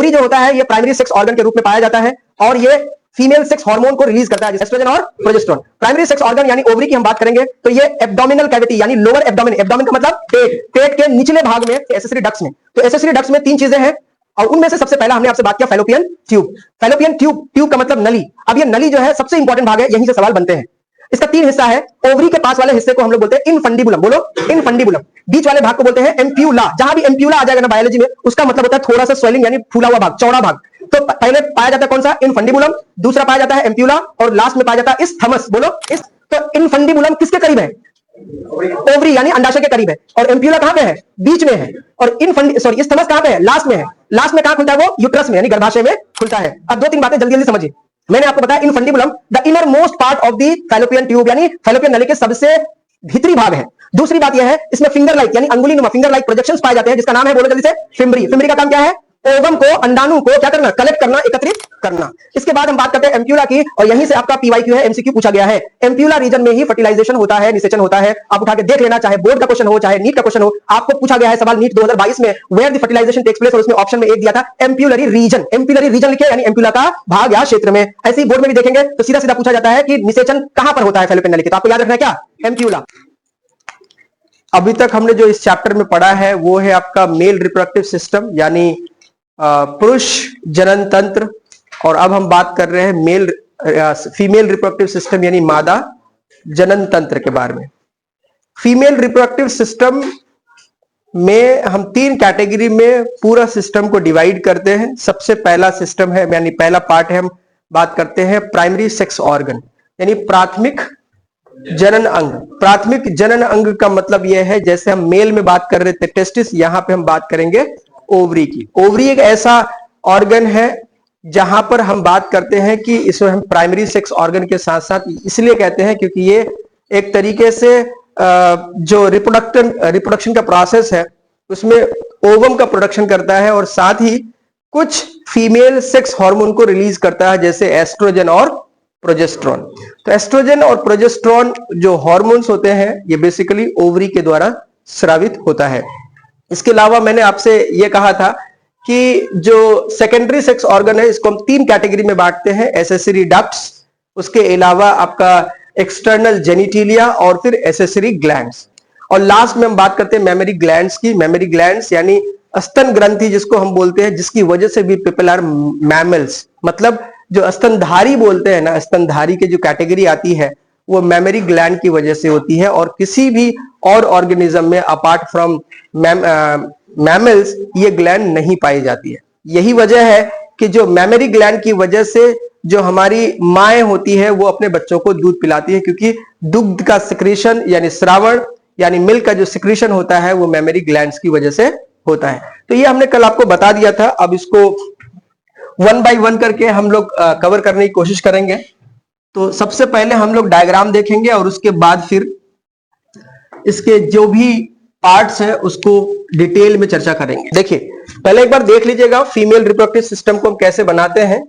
Ovary जो होता है ये प्राइमरी सेक्स ऑर्गन के रूप में पाया जाता है और ये फीमेल सेक्स हार्मोन को रिलीज करता है, एस्ट्रोजन और प्रोजेस्टेरोन। प्राइमरी सेक्स ऑर्गन यानी ओवरी की हम बात करेंगे तो ये एब्डोमिनल कैविटी यानी लोअर एब्डोमिन, एब्डोमिन का मतलब पेट, पेट के निचले भाग में एसेसरी डक्ट्स में। तो एसेसरी डक्ट्स में तीन चीजें हैं और उनमें से सबसे पहला हमने आपसे बात किया fallopian tube. Fallopian tube, tube का मतलब नली। अब ये नली जो है सबसे इंपॉर्टेंट भाग है, यहीं से सवाल बनते हैं। इसका तीन हिस्सा है। ओवरी के पास वाले हिस्से को हम लोग बोलते हैं इनफंडिबुलम, बोलो इनफंडिबुलम। बीच वाले भाग को बोलते हैं एम्प्यूला। जहां भी एम्प्यूला आ जाएगा ना बायोलॉजी में, उसका मतलब होता है थोड़ा सा स्वेलिंग यानी फूला हुआ भाग, चौड़ा भाग। तो पहले पाया जाता है कौन सा? इनफंडिबुलम, दूसरा पाया जाता है एम्प्यूला और लास्ट में पाया जाता है इस्थमस, बोलो इस। तो इनफंडिबुलम किसके करीब है? ओवरी यानी अंडाशय के करीब है। और एम्प्यूला कहां पे है? बीच में है। और इस्थमस कहां पे है? लास्ट में है। लास्ट में कहां खुलता है वो? यूट्रस में यानी गर्भाशय में खुलता है। अब दो तीन बातें जल्दी जल्दी समझिए। मैंने आपको बताया infundibulum the inner most part of the fallopian tube यानी फैलोपियन नली के सबसे भीतरी भाग है। दूसरी बात यह है इसमें फिंगर लाइक यानी अंगुली नुमा फिंगर लाइक प्रोजेक्शंस पाए जाते हैं जिसका नाम है, बोलो जल्दी से, फिम्बरी। फिम्बरी का काम क्या है? ओवम को, अंडाणु को क्या करना? कलेक्ट करना, एकत्रित करना। इसके बाद हम बात करते हैं एम्प्यूला की और यहीं से आपका पीवाईक्यू है, एमसीक्यू पूछा गया है। एम्प्यूला रीजन में ही फर्टिलाइजेशन होता है, निषेचन होता है। आप उठा के देख लेना, चाहे बोर्ड का क्वेश्चन हो चाहे नीट का क्वेश्चन हो। आपको पूछा गया है सवाल नीट 2022 में, where the fertilisation takes place, और उसमें ऑप्शन में एक दिया था एम्प्यूलरी रीजन। एम्प्यूलरी रीजन लिखे यानी एम्प्यूला का भाग या क्षेत्र में। ऐसे ही बोर्ड में भी देखेंगे तो सीधा सीधा पूछा जाता है कि निषेचन कहां पर होता है फैलोपियन नली के, तो आपको याद रखना है क्या? एम्प्यूला। अभी तक हमने जो इस चैप्टर में पढ़ा है वो है आपका मेल रिप्रोडक्टिव सिस्टम यानी पुरुष जनन तंत्र। और अब हम बात कर रहे हैं फीमेल रिप्रोडक्टिव सिस्टम यानी मादा जनन तंत्र के बारे में। फीमेल रिप्रोडक्टिव सिस्टम में हम तीन कैटेगरी में पूरा सिस्टम को डिवाइड करते हैं। सबसे पहला सिस्टम है यानी पहला पार्ट है, हम बात करते हैं प्राइमरी सेक्स ऑर्गन यानी प्राथमिक जनन अंग। प्राथमिक जनन अंग का मतलब यह है, जैसे हम मेल में बात कर रहे थे टेस्टिस, यहां पे हम बात करेंगे ओवरी की। ओवरी एक ऐसा ऑर्गन है जहां पर हम बात करते हैं कि इसमें हम प्राइमरी सेक्स ऑर्गन के साथ साथ इसलिए कहते हैं क्योंकि ये एक तरीके से जो रिप्रोडक्शन का प्रोसेस है उसमें ओवम का प्रोडक्शन करता है और साथ ही कुछ फीमेल सेक्स हार्मोन को रिलीज करता है जैसे एस्ट्रोजन और प्रोजेस्टेरोन। तो एस्ट्रोजन और प्रोजेस्टेरोन जो हार्मोन्स होते हैं ये बेसिकली ओवरी के द्वारा स्रावित होता है। इसके अलावा मैंने आपसे यह कहा था कि जो सेकेंडरी सेक्स ऑर्गन है इसको हम तीन कैटेगरी में बांटते हैं, एसेसरी डक्ट्स, उसके अलावा आपका एक्सटर्नल जेनिटिलिया और फिर एसेसरी ग्लैंड्स, और लास्ट में हम बात करते हैं मेमरी ग्लैंड्स की। मेमरी ग्लैंड्स यानी स्तन ग्रंथि जिसको हम बोलते हैं, जिसकी वजह से भी पीपल आर मैमल्स, मतलब जो स्तनधारी बोलते हैं ना, स्तनधारी की जो कैटेगरी आती है वो मेमरी ग्लैंड की वजह से होती है और किसी भी और ऑर्गेनिज्म में अपार्ट फ्रॉम मैमल्स ये ग्लैंड नहीं पाई जाती है। यही वजह है कि जो मेमरी ग्लैंड की वजह से जो हमारी माएँ होती है वो अपने बच्चों को दूध पिलाती है, क्योंकि दुग्ध का सिक्रीशन यानी श्रावण यानी मिल्क का जो सिक्रीशन होता है वो मेमरी ग्लैंड्स की वजह से होता है। तो ये हमने कल आपको बता दिया था। अब इसको वन बाय वन करके हम लोग कवर करने की कोशिश करेंगे। तो सबसे पहले हम लोग डायग्राम देखेंगे और उसके बाद फिर इसके जो भी पार्ट्स है उसको डिटेल में चर्चा करेंगे। देखिए पहले एक बार देख लीजिएगा फीमेल रिप्रोडक्टिव सिस्टम को हम कैसे बनाते हैं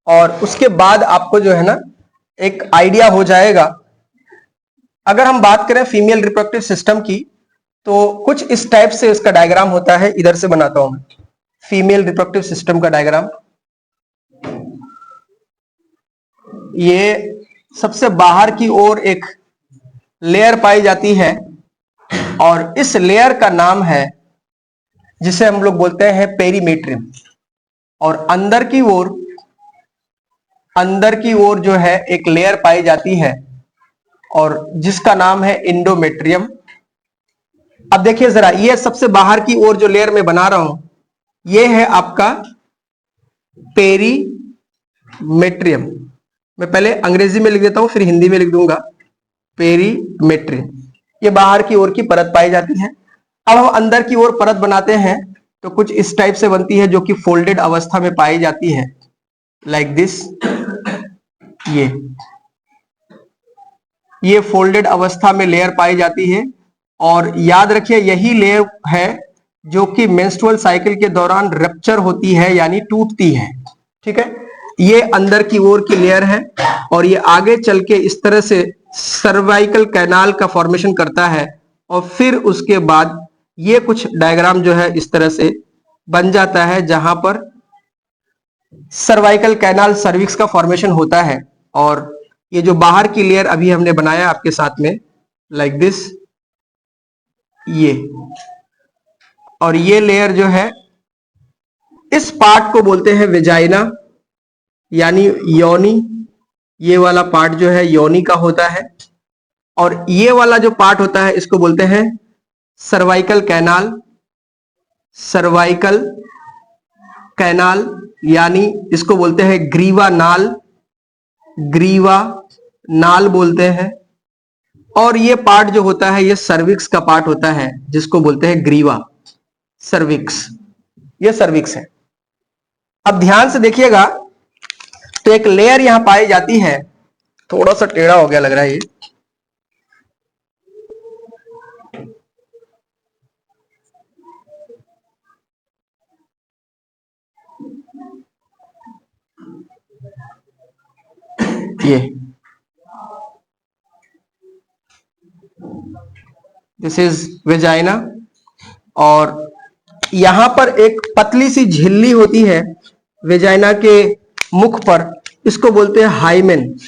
और उसके बाद आपको जो है ना एक आइडिया हो जाएगा। अगर हम बात करें फीमेल रिप्रोडक्टिव सिस्टम की तो कुछ इस टाइप से इसका डायग्राम होता है। इधर से बनाता हूं मैं फीमेल रिप्रोडक्टिव सिस्टम का डायग्राम। ये सबसे बाहर की ओर एक लेयर पाई जाती है और इस लेयर का नाम है जिसे हम लोग बोलते हैं पेरीमेट्रियम, और अंदर की ओर जो है एक लेयर पाई जाती है और जिसका नाम है एंडोमेट्रियम। अब देखिए जरा, ये सबसे बाहर की ओर जो लेयर में बना रहा हूं ये है आपका पेरीमेट्रियम। मैं पहले अंग्रेजी में लिख देता हूं फिर हिंदी में लिख दूंगा, पेरीमेट्रियम। ये बाहर की ओर की परत पाई जाती है। अब हम अंदर की ओर परत बनाते हैं तो कुछ इस टाइप से बनती है जो कि फोल्डेड अवस्था में पाई जाती है, लाइक दिस। ये फोल्डेड अवस्था में लेयर पाई जाती है और याद रखिए यही लेयर है जो कि मेंस्ट्रुअल साइकिल के दौरान रप्चर होती है यानी टूटती है। ठीक है, ये अंदर की ओर की लेयर है और ये आगे चल के इस तरह से सर्वाइकल कैनाल का फॉर्मेशन करता है और फिर उसके बाद ये कुछ डायग्राम जो है इस तरह से बन जाता है जहां पर सर्वाइकल कैनाल सर्विक्स का फॉर्मेशन होता है। और ये जो बाहर की लेयर अभी हमने बनाया आपके साथ में लाइक दिस, ये और ये लेयर जो है इस पार्ट को बोलते हैं वेजाइना यानी योनि। ये वाला पार्ट जो है योनि का होता है। और ये वाला जो पार्ट होता है इसको बोलते हैं सर्वाइकल कैनाल। सर्वाइकल कैनाल यानी इसको बोलते हैं ग्रीवा नाल। ग्रीवा नाल बोलते हैं। और ये पार्ट जो होता है ये सर्विक्स का पार्ट होता है जिसको बोलते हैं ग्रीवा सर्विक्स। ये सर्विक्स है। अब ध्यान से देखिएगा तो एक लेयर यहां पाई जाती है, थोड़ा सा टेढ़ा हो गया लग रहा है ये दिस इज वेजाइना। और यहां पर एक पतली सी झिल्ली होती है वेजाइना के मुख पर, इसको बोलते हैं हाइमेन।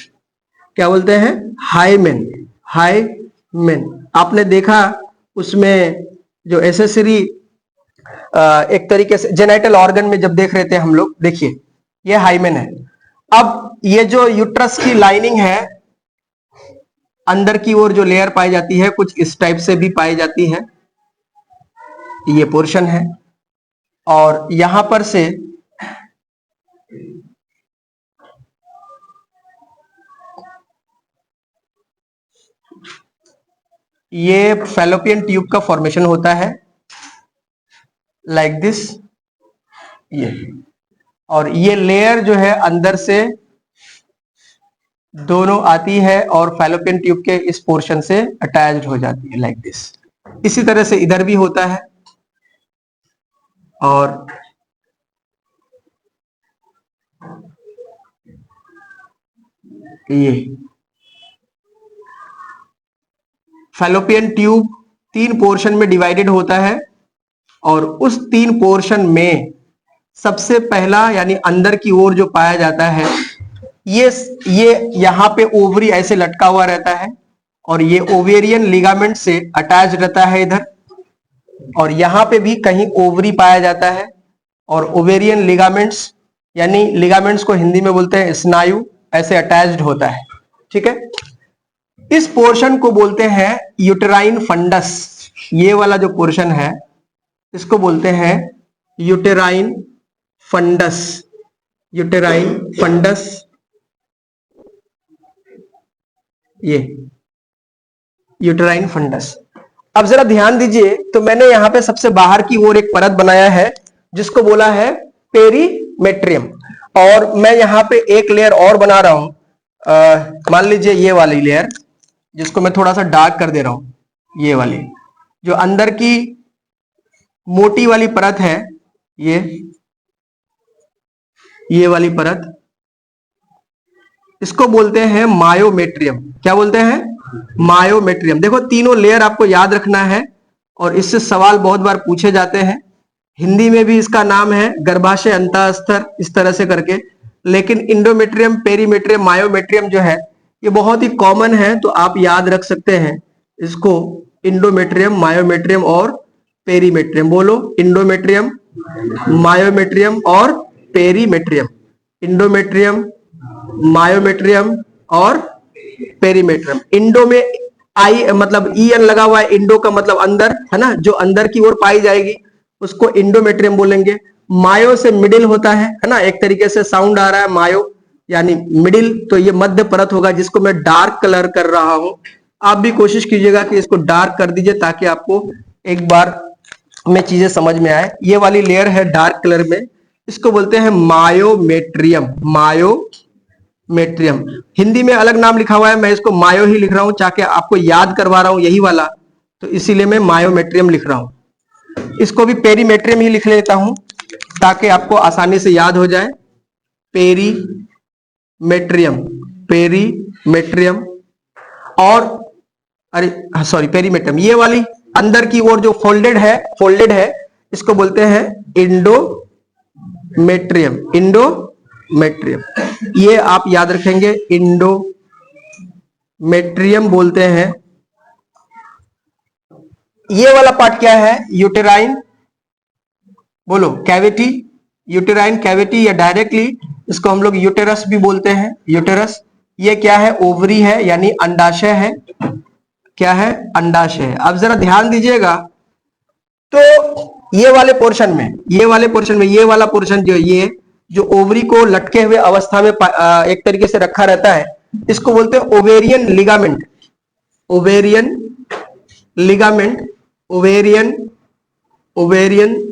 क्या बोलते हैं? हाइमेन। हाइमेन आपने देखा उसमें जो एसेसरी एक तरीके से जेनेटल ऑर्गन में जब देख रहे थे हम लोग, देखिए ये हाइमेन है। अब ये जो यूट्रस की लाइनिंग है अंदर की ओर जो लेयर पाई जाती है कुछ इस टाइप से भी पाई जाती है, ये पोर्शन है। और यहां पर से ये फैलोपियन ट्यूब का फॉर्मेशन होता है लाइक दिस, ये। और ये लेयर जो है अंदर से दोनों आती है और फैलोपियन ट्यूब के इस पोर्शन से अटैच्ड हो जाती है लाइक दिस। इसी तरह से इधर भी होता है। और ये फैलोपियन ट्यूब 3 पोर्शन में डिवाइडेड होता है। और उस 3 पोर्शन में सबसे पहला यानी अंदर की ओर जो पाया जाता है ये यहां पे ओवरी ऐसे लटका हुआ रहता है और ये ओवेरियन लिगामेंट से अटैच रहता है इधर। और यहां पे भी कहीं ओवरी पाया जाता है और ओवेरियन लिगामेंट्स यानी लिगामेंट्स को हिंदी में बोलते हैं स्नायु, ऐसे अटैच्ड होता है। ठीक है, इस पोर्शन को बोलते हैं यूटेराइन फंडस। ये वाला जो पोर्शन है इसको बोलते हैं यूटेराइन फंडस। यूटेराइन फंडस, ये यूटेराइन फंडस। अब जरा ध्यान दीजिए तो मैंने यहां पे सबसे बाहर की ओर एक परत बनाया है जिसको बोला है पेरीमेट्रियम। और मैं यहां पे एक लेयर और बना रहा हूं, मान लीजिए ये वाली लेयर जिसको मैं थोड़ा सा डार्क कर दे रहा हूं। ये वाली जो अंदर की मोटी वाली परत है, ये वाली परत, इसको बोलते हैं मायोमेट्रियम। क्या बोलते हैं? मायोमेट्रियम। देखो तीनों लेयर आपको याद रखना है और इससे सवाल बहुत बार पूछे जाते हैं। हिंदी में भी इसका नाम है गर्भाशय अंतःस्तर, इस तरह से करके। लेकिन इंडोमेट्रियम, पेरीमेट्रियम, मायोमेट्रियम जो है ये बहुत ही कॉमन है, तो आप याद रख सकते हैं इसको इंडोमेट्रियम, मायोमेट्रियम और पेरीमेट्रियम। बोलो, इंडोमेट्रियम, मायोमेट्रियम और पेरीमेट्रियम। इंडोमेट्रियम, मायोमेट्रियम और पेरीमेट्रियम। इंडो में आई मतलब ई एन लगा हुआ है, इंडो का मतलब अंदर है ना, जो अंदर की ओर पाई जाएगी उसको इंडोमेट्रियम बोलेंगे। मायो से मिडिल होता है ना, एक तरीके से साउंड आ रहा है मायो यानी मिडिल, तो ये मध्य परत होगा जिसको मैं डार्क कलर कर रहा हूं। आप भी कोशिश कीजिएगा कि इसको डार्क कर दीजिए ताकि आपको एक बार में चीजें समझ में आए। ये वाली लेयर है डार्क कलर में, इसको बोलते हैं मायोमेट्रियम। मायोमेट्रियम हिंदी में अलग नाम लिखा हुआ है, मैं इसको मायो ही लिख रहा हूं ताकि आपको याद करवा रहा हूं यही वाला, तो इसीलिए मैं मायोमेट्रियम लिख रहा हूं। इसको भी पेरीमेट्रियम ही लिख लेता हूं ताकि आपको आसानी से याद हो जाए। Perimetrium, perimetrium. और अरे सॉरी, पेरीमेट्रियम। ये वाली अंदर की ओर जो फोल्डेड है इसको बोलते हैं इंडोमेट्रियम। इंडोमेट्रियम। मेट्रियम। ये आप याद रखेंगे, इंडोमेट्रियम बोलते हैं। ये वाला पार्ट क्या है? यूटेराइन, बोलो, कैविटी, यूटेराइन कैविटी, या डायरेक्टली इसको हम लोग यूटेरस भी बोलते हैं, यूटेरस। ये क्या है? ओवरी है, यानी अंडाशय है। क्या है? अंडाशय है। अब जरा ध्यान दीजिएगा, तो ये वाले पोर्शन में, ये वाला पोर्शन ये जो ओवरी को लटके हुए अवस्था में एक तरीके से रखा रहता है, इसको बोलते हैं ovarian ligament. Ovarian ligament, ovarian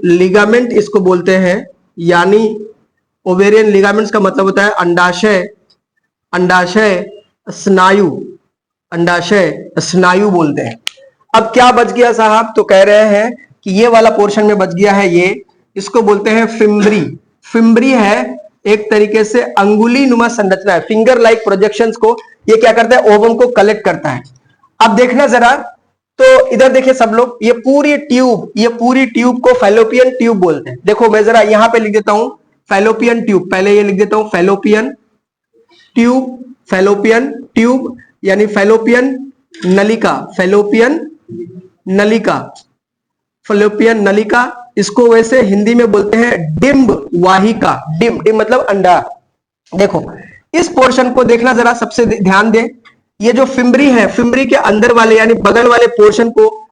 ligament इसको बोलते हैं। यानी ओवेरियन लिगामेंट्स का मतलब होता है अंडाशय स्नायु, अंडाशय स्नायु बोलते हैं। अब क्या बच गया साहब? तो कह रहे हैं कि ये वाला पोर्शन में बच गया है, ये इसको बोलते हैं फिम्बरी। फिम्बरी है एक तरीके से अंगुली नुमा संरचना है, फिंगर लाइक प्रोजेक्शंस को ये क्या करता है? ओवम को कलेक्ट करता है। अब देखना जरा, तो इधर देखिए सब लोग, ये पूरी ट्यूब को फैलोपियन ट्यूब बोलते हैं। देखो मैं जरा यहां पे लिख देता हूं फैलोपियन ट्यूब, पहले ये लिख देता हूं फैलोपियन ट्यूब यानी फैलोपियन नलिका, फैलोपियन नलिका। इसको वैसे हिंदी में बोलते हैं डिंब वाहिका। डिंब मतलब अंडा। देखो इस पोर्शन को देखना जरा, सबसे ध्यान दे। ये जो फिम्बरी है, फिम्बरी के अंदर वाले यानी बगल वाले पोर्शन को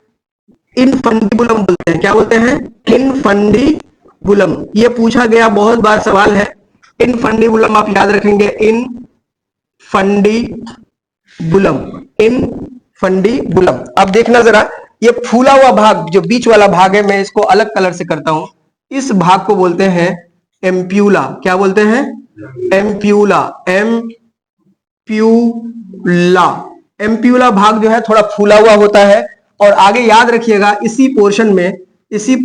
इनफंडिबुलम बोलते हैं। क्या बोलते हैं? इनफंडिबुलम। ये पूछा गया बहुत बार सवाल है। इनफंडिबुलम आप याद रखेंगे, इनफंडिबुलम। अब देखना जरा, ये फूला हुआ भाग जो बीच वाला भाग है, मैं इसको अलग कलर से करता हूं। इस भाग को बोलते हैं एम्प्यूला। क्या बोलते हैं? एम्प्यूला। एम्प्यूला भाग जो है थोड़ा फूला हुआ होता है। और आगे याद रखिएगा, इसी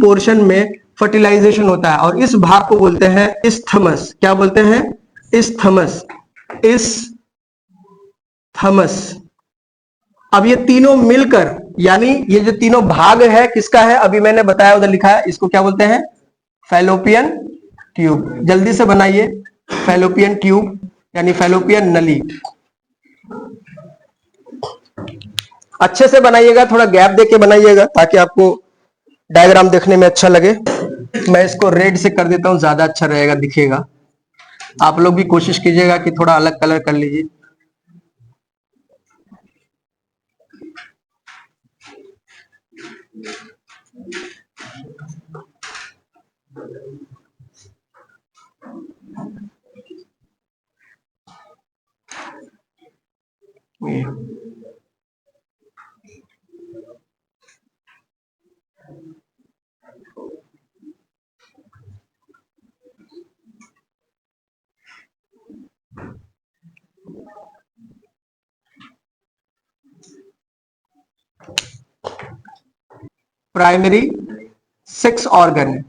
पोर्शन में फर्टिलाइजेशन होता है, और इस भाग को बोलते हैं इस्थमस। क्या बोलते हैं? इस्थमस। अब ये तीनों मिलकर, यानी ये जो तीनों भाग है किसका है? अभी मैंने बताया, उधर लिखा है, इसको क्या बोलते हैं? Fallopian tube. जल्दी से बनाइए, फैलोपियन ट्यूब यानी फैलोपियन नली। अच्छे से बनाइएगा, थोड़ा गैप देके बनाइएगा ताकि आपको डायग्राम देखने में अच्छा लगे। मैं इसको रेड से कर देता हूं, ज्यादा अच्छा रहेगा, दिखेगा। आप लोग भी कोशिश कीजिएगा कि थोड़ा अलग कलर कर लीजिए। प्राइमरी सेक्स ऑर्गन,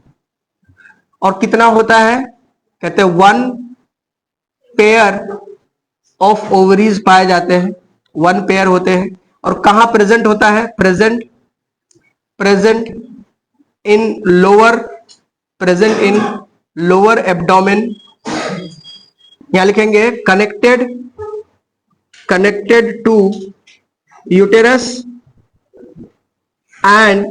और कितना होता है? कहते हैं 1 पेयर ऑफ ओवरीज पाए जाते हैं, 1 पेयर होते हैं। और कहां प्रेजेंट होता है? Present in lower abdomen. यहां लिखेंगे connected to uterus and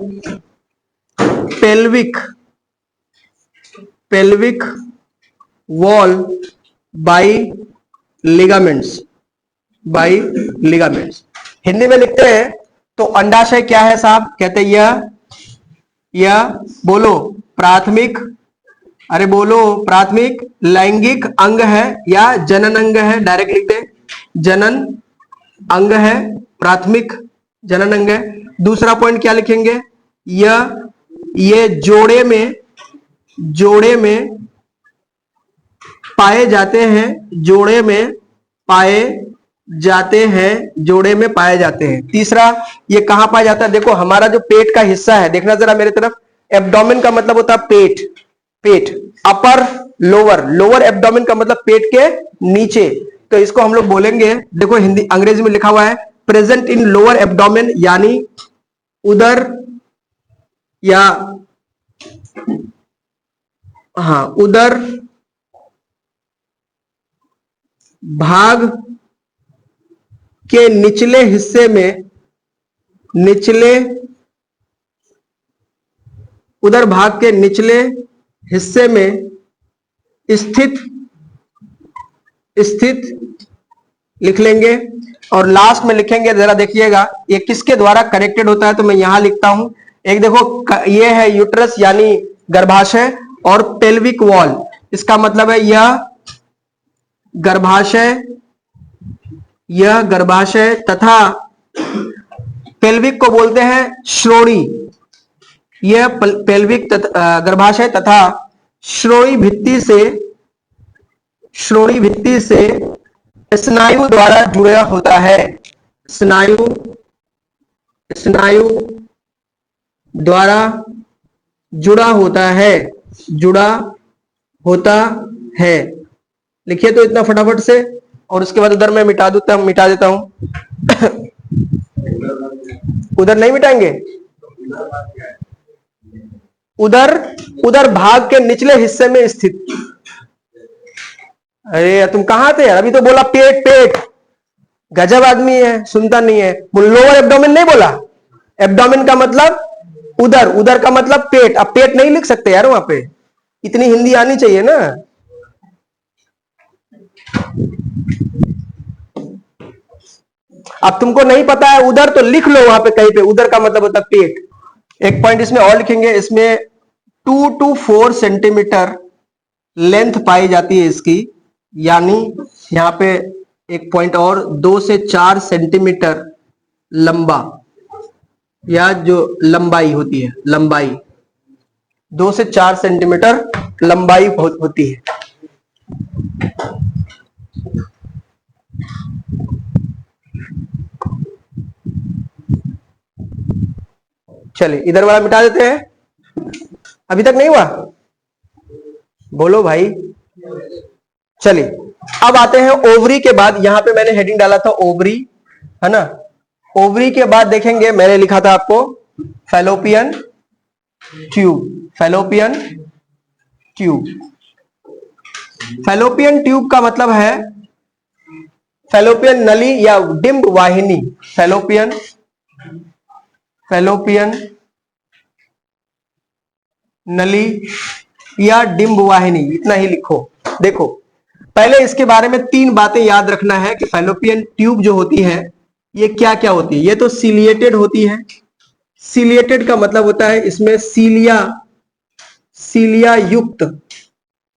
pelvic wall by ligaments। Hindi में लिखते हैं तो अंडाशय क्या है साहब? कहते हैं यह बोलो प्राथमिक, अरे बोलो प्राथमिक लैंगिक अंग है या जनन अंग है? डायरेक्ट लिखते हैं जनन अंग है, प्राथमिक जनन अंग है। दूसरा पॉइंट क्या लिखेंगे? ये जोड़े में पाए जाते हैं, जोड़े में पाए जाते हैं। तीसरा, ये कहां पाया जाता है? देखो हमारा जो पेट का हिस्सा है, देखना जरा मेरे तरफ, एब्डोमेन का मतलब होता है पेट, अपर लोअर एब्डोमेन का मतलब पेट के नीचे। तो इसको हम लोग बोलेंगे, देखो हिंदी अंग्रेजी में लिखा हुआ है प्रेजेंट इन लोअर एब्डोमेन, यानी उदर या उदर भाग के निचले हिस्से में, उदर भाग के निचले हिस्से में स्थित लिख लेंगे और लास्ट में लिखेंगे, जरा देखिएगा ये किसके द्वारा कनेक्टेड होता है, तो मैं यहां लिखता हूं। एक देखो ये है यूट्रस यानी गर्भाशय और पेल्विक वॉल, इसका मतलब है यह गर्भाशय तथा पेल्विक को बोलते हैं श्रोणि। यह पेल्विक गर्भाशय तथा श्रोणि भित्ति से स्नायु द्वारा जुड़ा होता है। स्नायु द्वारा जुड़ा होता है। लिखिए तो इतना फटाफट से, और उसके बाद उधर मैं मिटा देता हूं। उधर नहीं मिटाएंगे, उधर भाग के निचले हिस्से में स्थित। अरे तुम कहां थे यार, अभी तो बोला पेट। गजब आदमी है, सुनता नहीं है। लोअर एब्डोमेन नहीं बोला, एब्डोमेन का मतलब उधर का मतलब पेट। अब पेट नहीं लिख सकते यार वहां पे, इतनी हिंदी आनी चाहिए ना। अब तुमको नहीं पता है उधर, तो लिख लो वहां पे कहीं पे, उधर का मतलब होता है पेट। एक पॉइंट इसमें और लिखेंगे, इसमें 2 to 4 सेंटीमीटर लेंथ पाई जाती है इसकी, यानी यहां पे एक पॉइंट और, 2 से 4 सेंटीमीटर लंबा, या जो लंबाई होती है, लंबाई 2 से 4 सेंटीमीटर लंबाई होती है। चलिए इधर वाला मिटा देते हैं। अभी तक नहीं हुआ, बोलो भाई। चलिए अब आते हैं ओवरी के बाद। यहां पे मैंने हेडिंग डाला था ओवरी, है ना। ओवरी के बाद देखेंगे, मैंने लिखा था आपको फैलोपियन ट्यूब। फैलोपियन ट्यूब का मतलब है फैलोपियन नली या डिंब वाहिनी। फैलोपियन नली या डिंब वाहिनी, इतना ही लिखो। देखो पहले इसके बारे में 3 बातें याद रखना है कि फैलोपियन ट्यूब जो होती है ये क्या क्या होती है। ये तो सिलिएटेड होती है। सिलिएटेड का मतलब होता है इसमें सीलिया युक्त।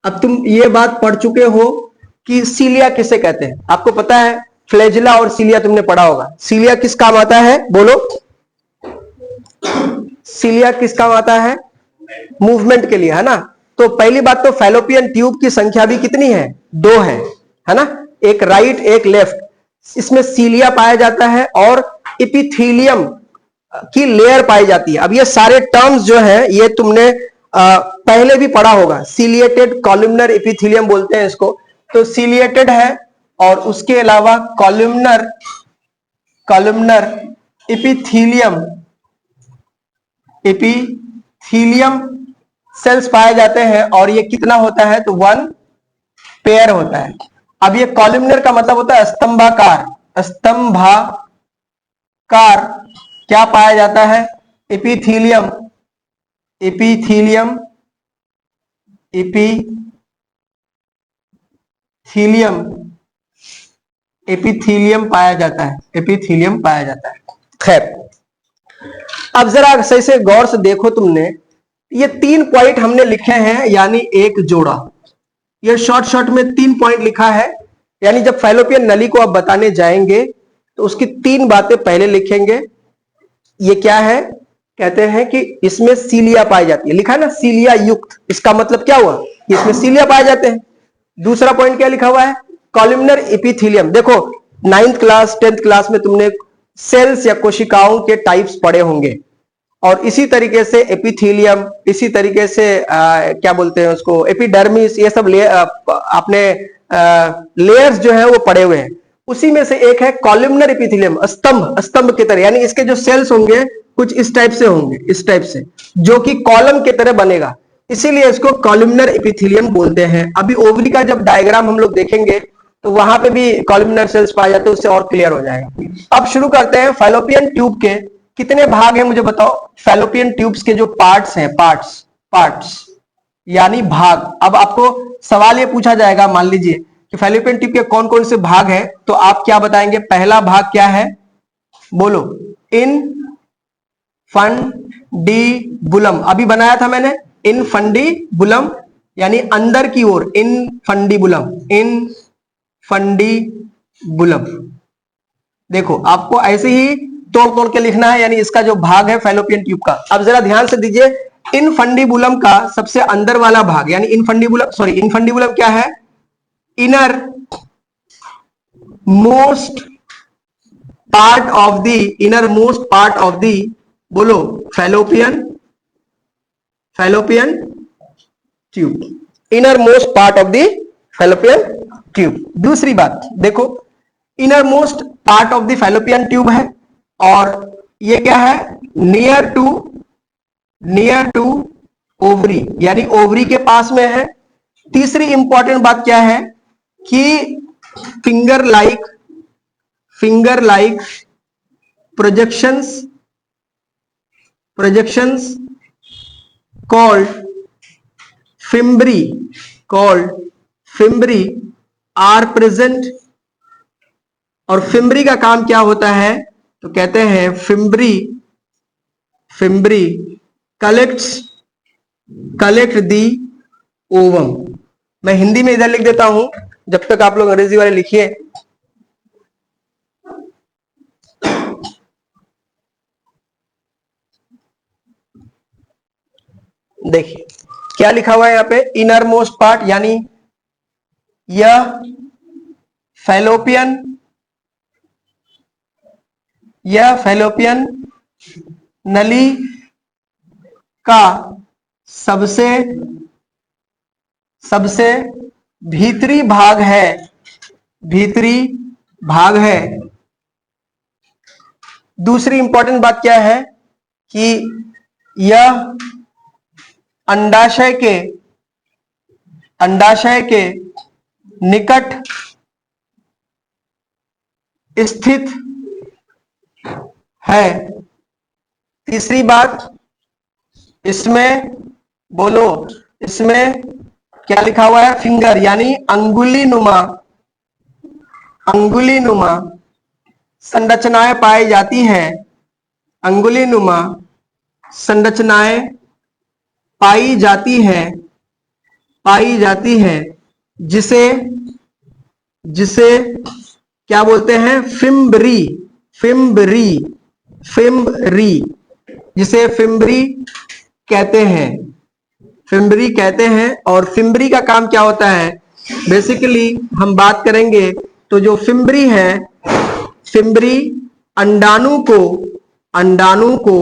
अब तुम ये बात पढ़ चुके हो कि सीलिया किसे कहते हैं, आपको पता है। फ्लैजिला और सीलिया तुमने पढ़ा होगा। सीलिया किस काम आता है, बोलो। सीलिया किस काम आता है, मूवमेंट के लिए, है ना। तो पहली बात तो फैलोपियन ट्यूब की संख्या भी कितनी है, 2 है ना। एक राइट एक लेफ्ट। इसमें सीलिया पाया जाता है और एपिथेलियम की लेयर पाई जाती है। अब ये सारे टर्म्स जो है ये तुमने पहले भी पढ़ा होगा। सीलिएटेड कॉलमनर एपिथेलियम बोलते हैं इसको। तो सीलिएटेड है और उसके अलावा कॉलमनर एपिथेलियम सेल्स पाए जाते हैं। और ये कितना होता है, तो 1 पेयर होता है। अब ये कॉलमनर का मतलब होता है स्तंभाकार। क्या पाया जाता है, एपिथेलियम पाया जाता है। खैर अब जरा सही से गौर से देखो तुमने, ये 3 पॉइंट हमने लिखे हैं, यानी एक जोड़ा। ये शॉर्ट में 3 पॉइंट लिखा है, यानी जब फैलोपियन नली को आप बताने जाएंगे तो उसकी 3 बातें पहले लिखेंगे। ये क्या है, कहते हैं कि इसमें सीलिया पाई जाती है। लिखा है ना सीलिया युक्त, इसका मतलब क्या हुआ, इसमें सीलिया पाए जाते हैं। दूसरा पॉइंट क्या लिखा हुआ है, कॉलमनर एपिथेलियम। देखो 9th क्लास 10th क्लास में तुमने सेल्स या कोशिकाओं के टाइप्स पढ़े होंगे, और इसी तरीके से एपिथेलियम, इसी तरीके से क्या बोलते हैं उसको, एपिडर्मिस, ये सब आपने लेयर्स जो है वो पढ़े हुए हैं। उसी में से एक है कॉलमनर एपिथेलियम, स्तंभ की तरह, यानी इसके जो सेल्स होंगे कुछ इस टाइप से होंगे, इस टाइप से, जो कि कॉलम की तरह बनेगा, इसीलिए इसको कॉलमनर एपिथेलियम बोलते हैं। अभी ओवरी का जब डायग्राम हम लोग देखेंगे तो वहां पे भी कॉलमनर सेल्स पाए जाते हैं, उससे और क्लियर हो जाएगा। अब शुरू करते हैं। फैलोपियन ट्यूब के कितने भाग हैं मुझे बताओ। फैलोपियन ट्यूब्स के जो पार्ट्स हैं, पार्ट्स यानी भाग। अब आपको सवाल ये पूछा जाएगा, मान लीजिए कि फैलोपियन ट्यूब के कौन कौन से भाग हैं, तो आप क्या बताएंगे। पहला भाग क्या है, बोलो। इनफंडीबुलम, अभी बनाया था मैंने। इनफंडीबुलम यानी अंदर की ओर, इनफंडीबुलम, इनफंडीबुलम। देखो आपको ऐसे ही तोड़ तोड़ के लिखना है, यानी इसका जो भाग है फैलोपियन ट्यूब का। अब जरा ध्यान से दीजिए, इनफंडीबुलम का सबसे अंदर वाला भाग यानी इनफंडीबुलम क्या है, inner most part of the बोलो fallopian tube, inner most part of the fallopian tube. दूसरी बात देखो, inner most part of the fallopian tube है, और ये क्या है, नियर टू ओवरी, यानी ओवरी के पास में है। तीसरी इंपॉर्टेंट बात क्या है कि finger like projections called fimbriae are present. और फिम्बरी का काम क्या होता है, तो कहते हैं फिम्बरी कलेक्ट दी ओवम। मैं हिंदी में इधर लिख देता हूं, जब तक आप लोग अंग्रेजी वाले लिखिए। देखिए क्या लिखा हुआ है यहां पे, इनर मोस्ट पार्ट, यानी यह फैलोपियन नली का सबसे भीतरी भाग है। दूसरी इंपॉर्टेंट बात क्या है कि यह अंडाशय के निकट स्थित है। तीसरी बात, इसमें बोलो, इसमें क्या लिखा हुआ है, फिंगर यानी अंगुली नुमा संरचनाएं पाई जाती हैं। अंगुली नुमा संरचनाएं पाई जाती है, जिसे क्या बोलते हैं, फिम्बरी, जिसे फिम्बरी कहते हैं। और फिम्बरी का काम क्या होता है, बेसिकली हम बात करेंगे तो जो फिम्बरी है, फिम्बरी अंडाणु को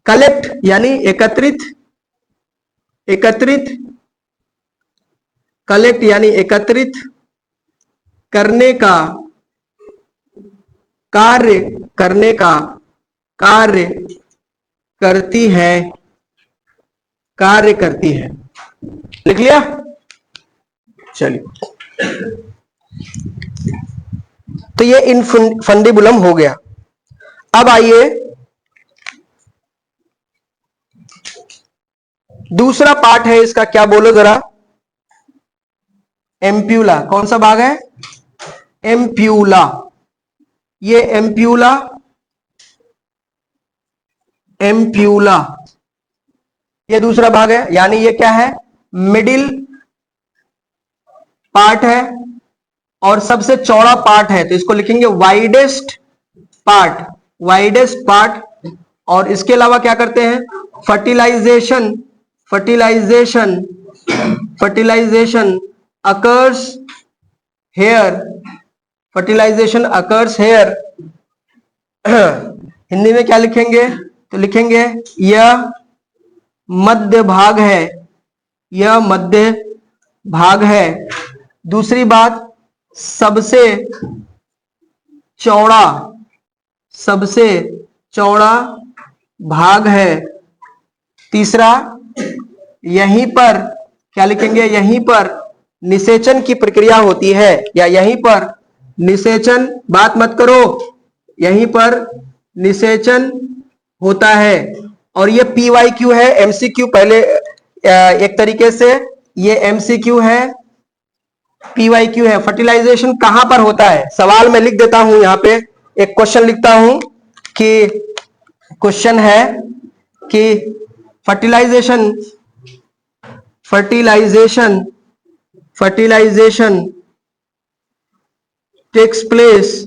कलेक्ट यानी एकत्रित करने का कार्य करती है। लिख लिया, चलिए। तो ये इनफंडीबुलम हो गया। अब आइए दूसरा पार्ट है इसका, क्या बोलो जरा, एम्प्यूला। कौन सा भाग है, एम्प्यूला। ये एम्प्यूला ये दूसरा भाग है, यानी ये क्या है, मिडिल पार्ट है और सबसे चौड़ा पार्ट है, तो इसको लिखेंगे वाइडेस्ट पार्ट। और इसके अलावा क्या करते हैं, फर्टिलाइजेशन अकर्स हेयर। हिंदी में क्या लिखेंगे, तो लिखेंगे यह मध्य भाग है। दूसरी बात, सबसे चौड़ा भाग है। तीसरा, यहीं पर क्या लिखेंगे, यहीं पर निषेचन की प्रक्रिया होती है, या यहीं पर निषेचन, बात मत करो, यहीं पर निषेचन होता है। और ये PYQ है, MCQ पहले एक तरीके से ये MCQ है, PYQ है। फर्टिलाइजेशन कहां पर होता है? सवाल मैं लिख देता हूं, यहां पे एक क्वेश्चन लिखता हूं कि क्वेश्चन है कि fertilisation takes place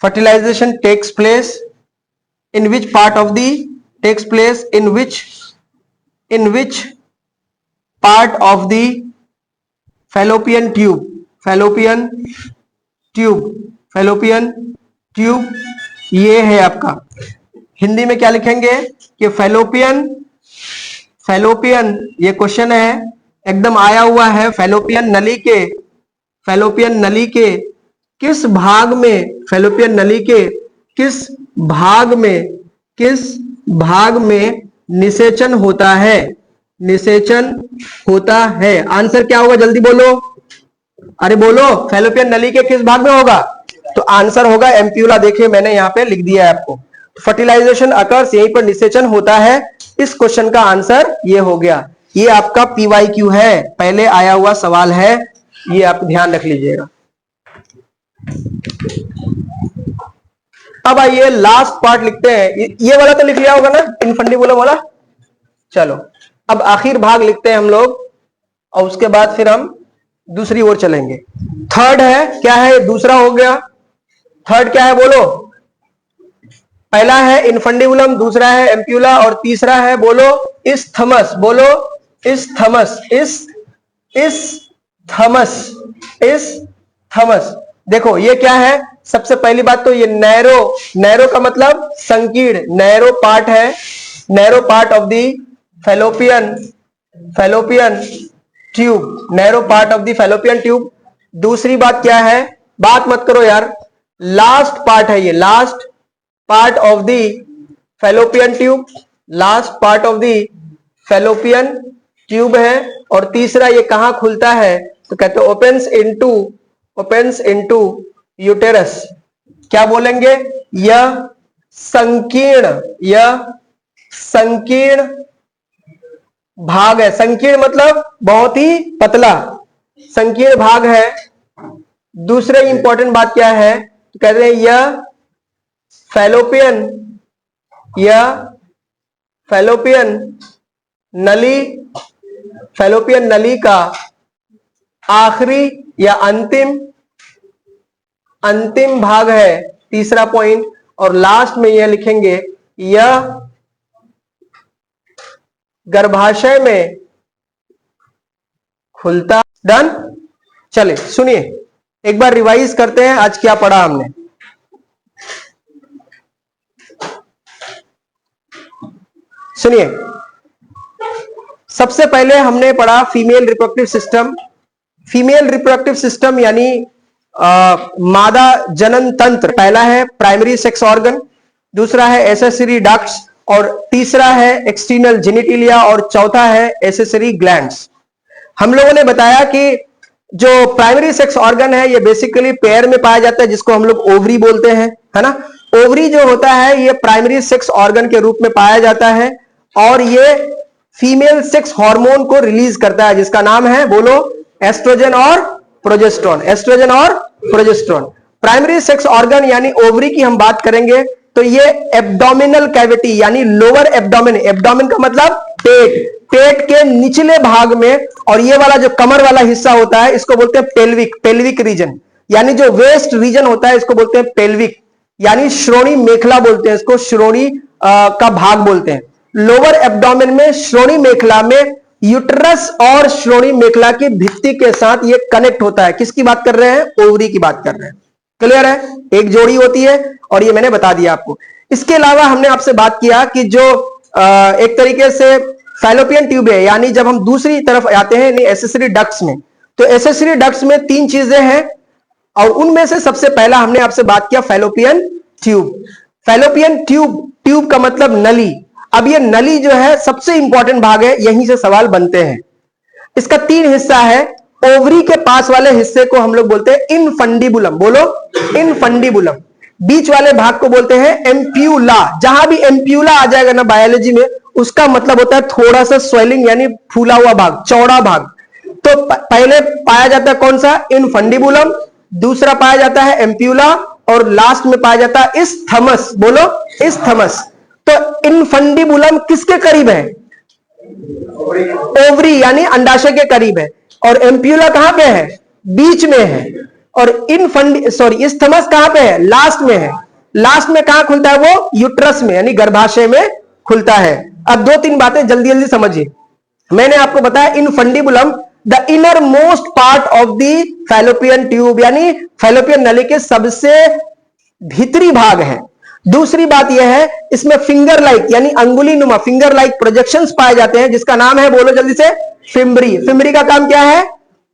fertilization takes place in which part of the takes place in which part of the fallopian tube ये है आपका। हिंदी में क्या लिखेंगे कि फैलोपियन ये क्वेश्चन है, एकदम आया हुआ है। फैलोपियन नली के किस भाग में, फैलोपियन नली के किस भाग में निषेचन होता है? आंसर क्या होगा? जल्दी बोलो, अरे बोलो, फैलोपियन नली के किस भाग में होगा? तो आंसर होगा एम्प्यूला। देखिए मैंने यहां पे लिख दिया है आपको, फर्टिलाइजेशन अकर्स, यहीं पर निषेचन होता है। इस क्वेश्चन का आंसर ये हो गया। ये आपका PYQ है, पहले आया हुआ सवाल है, ये आप ध्यान रख लीजिएगा। अब आइए लास्ट पार्ट लिखते हैं। ये वाला तो लिख लिया होगा ना, इनफंडिबुलम वाला। चलो अब आखिर भाग लिखते हैं हम लोग, और उसके बाद फिर हम दूसरी ओर चलेंगे। थर्ड है, क्या है? दूसरा हो गया। थर्ड क्या है बोलो? पहला है इनफंडिबुलम, दूसरा है एम्प्यूला, और तीसरा है बोलो इस्थमस। बोलो इस्थमस। देखो ये क्या है? सबसे पहली बात तो ये नैरो का मतलब संकीर्ण, नैरो पार्ट है, narrow part of the fallopian tube, narrow part of the fallopian tube. दूसरी बात क्या है? बात मत करो यार, लास्ट पार्ट है ये, last part of the fallopian tube, last part of the fallopian tube है। और तीसरा ये कहां खुलता है? तो कहते हैं ओपन्स इनटू यूटेरस। क्या बोलेंगे? यह संकीर्ण भाग है। संकीर्ण मतलब बहुत ही पतला, संकीर्ण भाग है। दूसरे इंपॉर्टेंट बात क्या है? तो कहते हैं यह फैलोपियन नली का आखिरी या अंतिम भाग है। तीसरा पॉइंट। और लास्ट में यह लिखेंगे, यह गर्भाशय में खुलता। डन। चले सुनिए, एक बार रिवाइज करते हैं आज क्या पढ़ा हमने। सुनिए, सबसे पहले हमने पढ़ा female reproductive system. Female reproductive system यानी मादा जनन तंत्र। पहला है प्राइमरी सेक्स ऑर्गन, दूसरा है एसेसरी डक्ट्स, और तीसरा है एक्सटर्नल जेनिटिलिया, और चौथा है एसेसरी ग्लैंड्स। हम लोगों ने बताया कि जो प्राइमरी सेक्स ऑर्गन है ये बेसिकली पेयर में पाया जाता है, जिसको हम लोग ओवरी बोलते हैं, है ना। ओवरी जो होता है ये प्राइमरी सेक्स ऑर्गन के रूप में पाया जाता है, और ये फीमेल सेक्स हार्मोन को रिलीज करता है, जिसका नाम है बोलो एस्ट्रोजन और प्रोजेस्टेरोन। प्राइमरी सेक्स ऑर्गन यानी ओवरी की हम बात करेंगे तो ये एब्डोमिनल कैविटी यानी लोअर एब्डोमेन, एब्डोमेन का मतलब पेट के निचले भाग में, और ये वाला जो कमर वाला हिस्सा होता है इसको बोलते हैं पेल्विक रीजन, यानी जो वेस्ट रीजन होता है इसको बोलते हैं पेल्विक, यानी श्रोणी मेखला बोलते हैं इसको, श्रोणी का भाग बोलते हैं। लोअर एब्डोमेन में श्रोणी मेखला में यूट्रस और श्रोणी मेखला की भित्ति के साथ ये कनेक्ट होता है। किसकी बात कर रहे हैं? ओवरी की बात कर रहे हैं। क्लियर है? एक जोड़ी होती है, और ये मैंने बता दिया आपको। इसके अलावा हमने आपसे बात किया कि जो एक तरीके से फैलोपियन ट्यूब है, यानी जब हम दूसरी तरफ आते हैं एसेसरी डक्ट्स में, तो एसेसरी डक्ट्स में 3 चीजें हैं, और उनमें से सबसे पहला हमने आपसे बात किया फैलोपियन ट्यूब। फैलोपियन ट्यूब का मतलब नली। अब ये नली जो है सबसे इंपॉर्टेंट भाग है, यहीं से सवाल बनते हैं। इसका 3 हिस्सा है। ओवरी के पास वाले हिस्से को हम लोग बोलते हैं इनफंडिबुलम, बोलो इनफंडिबुलम। बीच वाले भाग को बोलते हैं एम्प्यूला। जहां भी एम्प्यूला आ जाएगा ना बायोलॉजी में, उसका मतलब होता है थोड़ा सा स्वेलिंग यानी फूला हुआ भाग, चौड़ा भाग। तो पहले पाया जाता है कौन सा? इनफंडिबुलम, दूसरा पाया जाता है एम्प्यूला, और लास्ट में पाया जाता है इस्थमस, बोलो इस्थमस। तो इनफंडिबुलम किसके करीब है? ओवरी यानी अंडाशय के करीब है। और एम्प्यूला कहां पे है? बीच में है। और इस्थमस कहां पे है? लास्ट में है। लास्ट में कहां खुलता है वो? यूट्रस में यानी गर्भाशय में खुलता है। अब 2-3 बातें जल्दी जल्दी समझिए। मैंने आपको बताया infundibulum the inner most part of the fallopian tube, यानी फैलोपियन नली के सबसे भीतरी भाग है। दूसरी बात यह है, इसमें फिंगर लाइक यानी अंगुली नुमा फिंगर लाइक प्रोजेक्शंस पाए जाते हैं, जिसका नाम है, बोलो जल्दी से, फिम्बरी। फिम्बरी का काम क्या है?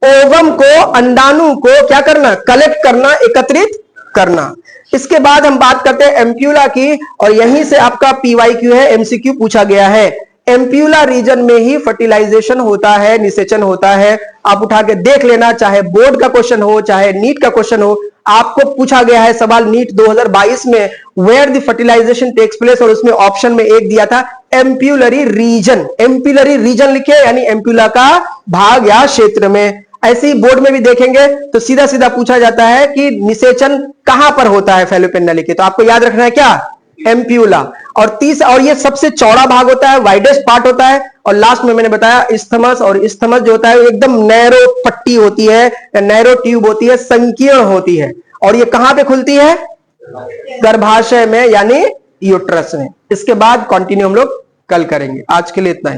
ओवम को, अंडाणु को क्या करना? कलेक्ट करना, एकत्रित करना। इसके बाद हम बात करते हैं एम्प्यूला की, और यहीं से आपका पीवाईक्यू है, एमसीक्यू पूछा गया है। एम्प्यूला रीजन में ही फर्टिलाइजेशन होता है, निषेचन होता है। आप उठा के देख लेना, चाहे बोर्ड का क्वेश्चन हो, चाहे नीट का क्वेश्चन हो, आपको पूछा गया है सवाल नीट 2022 में, where the fertilisation takes place, और उसमें ऑप्शन में एक दिया था एम्प्यूलरी रीजन। एम्प्यूलरी रीजन लिखे, यानी एम्प्यूला का भाग या क्षेत्र में। ऐसे ही बोर्ड में भी देखेंगे तो सीधा सीधा पूछा जाता है कि निषेचन कहां पर होता है फैलोपियन नली के, तो आपको याद रखना है क्या? एम्प्यूला। और ये सबसे चौड़ा भाग होता है, वाइडेस्ट पार्ट होता है। और लास्ट में मैंने बताया इस्थमस, और इस्थमस जो होता है एकदम नैरो पट्टी होती है या नैरो ट्यूब होती है, संकीर्ण होती है। और ये कहां पे खुलती है? गर्भाशय में यानी यूट्रस में। इसके बाद कंटिन्यू हम लोग कल करेंगे। आज के लिए इतना ही।